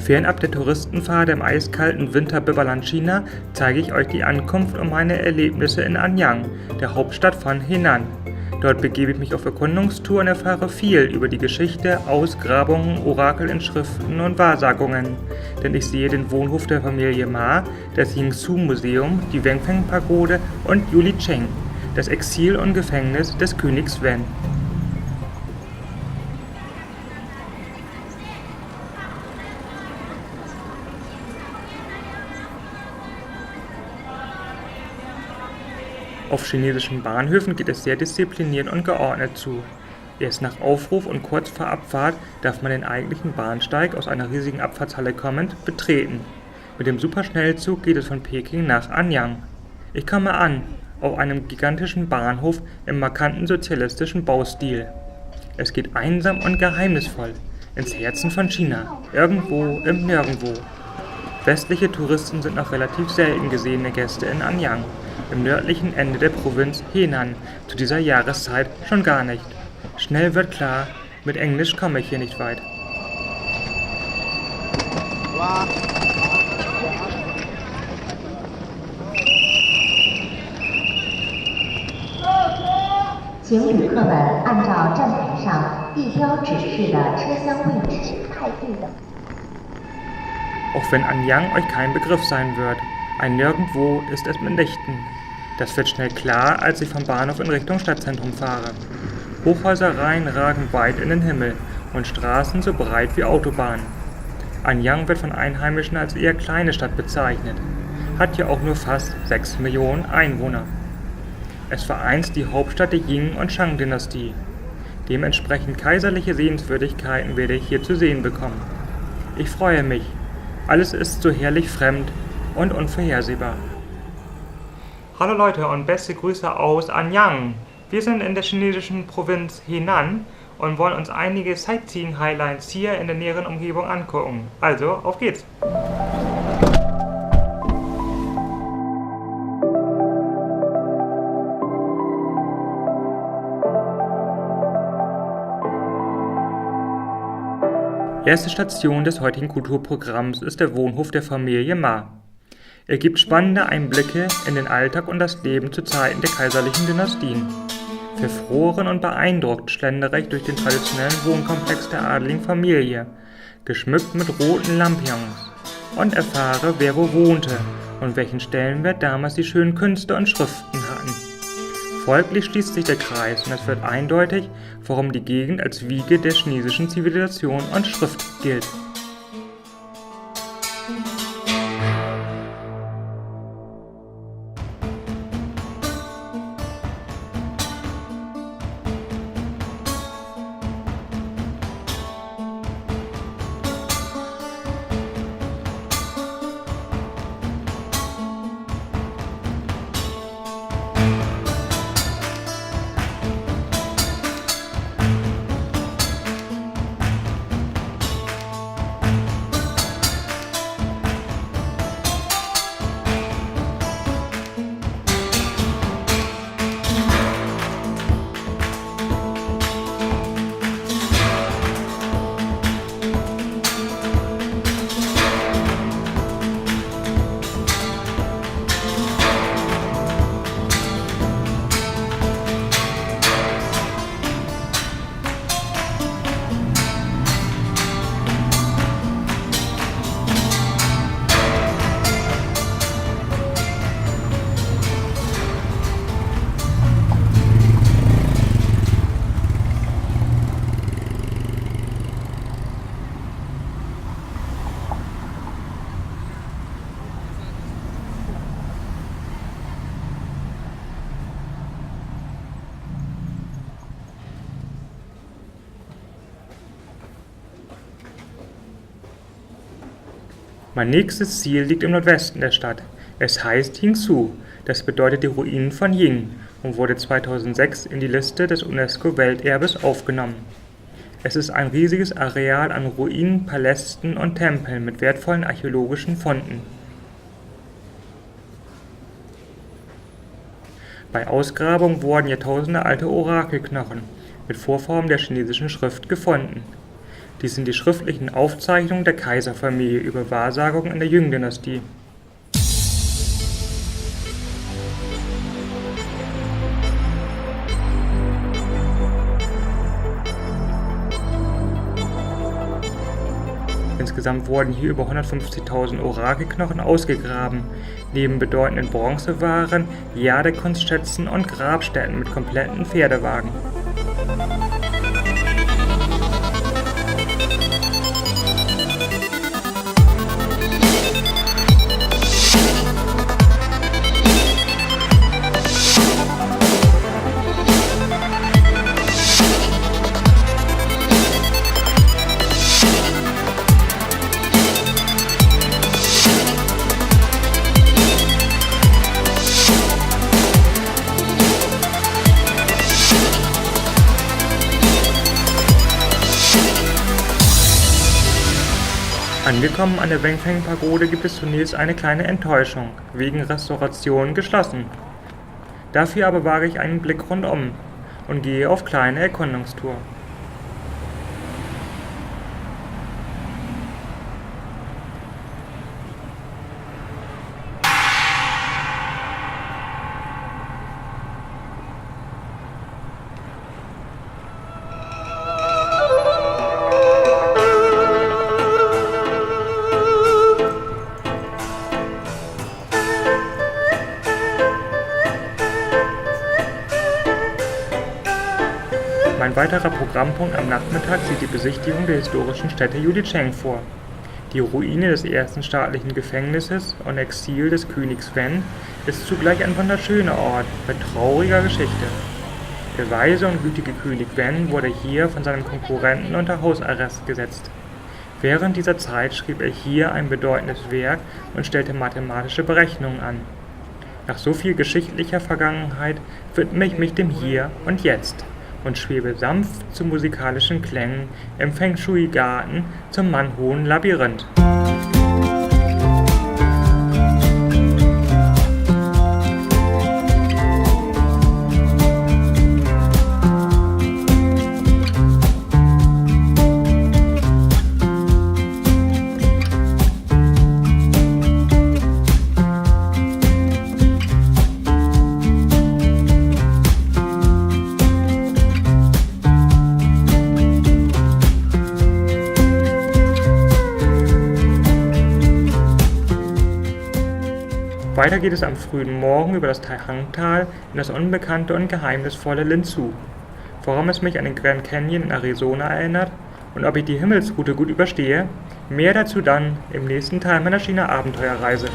Fernab der Touristenpfade im eiskalten Winterbiberland China zeige ich euch die Ankunft und meine Erlebnisse in Anyang, der Hauptstadt von Henan. Dort begebe ich mich auf Erkundungstour und erfahre viel über die Geschichte, Ausgrabungen, Orakelinschriften und Wahrsagungen. Denn ich sehe den Wohnhof der Familie Ma, das Yingzhou-Museum, die Wenfeng-Pagode und Yulicheng, das Exil und Gefängnis des Königs Wen. Auf chinesischen Bahnhöfen geht es sehr diszipliniert und geordnet zu. Erst nach Aufruf und kurz vor Abfahrt darf man den eigentlichen Bahnsteig, aus einer riesigen Abfahrtshalle kommend, betreten. Mit dem Superschnellzug geht es von Peking nach Anyang. Ich komme an, auf einem gigantischen Bahnhof im markanten sozialistischen Baustil. Es geht einsam und geheimnisvoll ins Herzen von China, irgendwo im Nirgendwo. Westliche Touristen sind noch relativ selten gesehene Gäste in Anyang, im nördlichen Ende der Provinz Henan, zu dieser Jahreszeit schon gar nicht. Schnell wird klar, mit Englisch komme ich hier nicht weit. Auch wenn Anyang euch kein Begriff sein wird, ein Nirgendwo ist es mitnichten. Das wird schnell klar, als ich vom Bahnhof in Richtung Stadtzentrum fahre. Hochhäuserreihen ragen weit in den Himmel und Straßen so breit wie Autobahnen. Anyang wird von Einheimischen als eher kleine Stadt bezeichnet, hat ja auch nur fast 6 Millionen Einwohner. Es war einst die Hauptstadt der Ying- und Shang-Dynastie. Dementsprechend kaiserliche Sehenswürdigkeiten werde ich hier zu sehen bekommen. Ich freue mich. Alles ist so herrlich fremd und unvorhersehbar. Hallo Leute und beste Grüße aus Anyang. Wir sind in der chinesischen Provinz Henan und wollen uns einige Sightseeing-Highlights hier in der näheren Umgebung angucken. Also, auf geht's! Erste Station des heutigen Kulturprogramms ist der Wohnhof der Familie Ma. Er gibt spannende Einblicke in den Alltag und das Leben zu Zeiten der kaiserlichen Dynastien. Verfroren und beeindruckt schlendere ich durch den traditionellen Wohnkomplex der adligen Familie, geschmückt mit roten Lampions, und erfahre, wer wo wohnte und welchen Stellenwert damals die schönen Künste und Schriften hatten. Folglich schließt sich der Kreis und es wird eindeutig, warum die Gegend als Wiege der chinesischen Zivilisation und Schrift gilt. Mein nächstes Ziel liegt im Nordwesten der Stadt. Es heißt Yingzhou, das bedeutet die Ruinen von Ying und wurde 2006 in die Liste des UNESCO-Welterbes aufgenommen. Es ist ein riesiges Areal an Ruinen, Palästen und Tempeln mit wertvollen archäologischen Funden. Bei Ausgrabungen wurden jahrtausendealte Orakelknochen, mit Vorformen der chinesischen Schrift gefunden. Dies sind die schriftlichen Aufzeichnungen der Kaiserfamilie über Wahrsagungen in der Jing-Dynastie. Insgesamt wurden hier über 150.000 Orakelknochen ausgegraben, neben bedeutenden Bronzewaren, Jadekunstschätzen und Grabstätten mit kompletten Pferdewagen. Angekommen an der Wenfeng-Pagode gibt es zunächst eine kleine Enttäuschung, wegen Restauration geschlossen. Dafür aber wage ich einen Blick rundum und gehe auf kleine Erkundungstour. Ein weiterer Programmpunkt am Nachmittag sieht die Besichtigung der historischen Stätte Yulicheng vor. Die Ruine des ersten staatlichen Gefängnisses und Exil des Königs Wen ist zugleich ein wunderschöner Ort mit trauriger Geschichte. Der weise und gütige König Wen wurde hier von seinem Konkurrenten unter Hausarrest gesetzt. Während dieser Zeit schrieb er hier ein bedeutendes Werk und stellte mathematische Berechnungen an. Nach so viel geschichtlicher Vergangenheit widme ich mich dem Hier und Jetzt und schwebe sanft zu musikalischen Klängen im Feng-Shui-Garten zum Manhohen Labyrinth. Weiter geht es am frühen Morgen über das Taihang-Tal in das unbekannte und geheimnisvolle Linzhou, woran es mich an den Grand Canyon in Arizona erinnert und ob ich die Himmelsroute gut überstehe, mehr dazu dann im nächsten Teil meiner China-Abenteuerreise.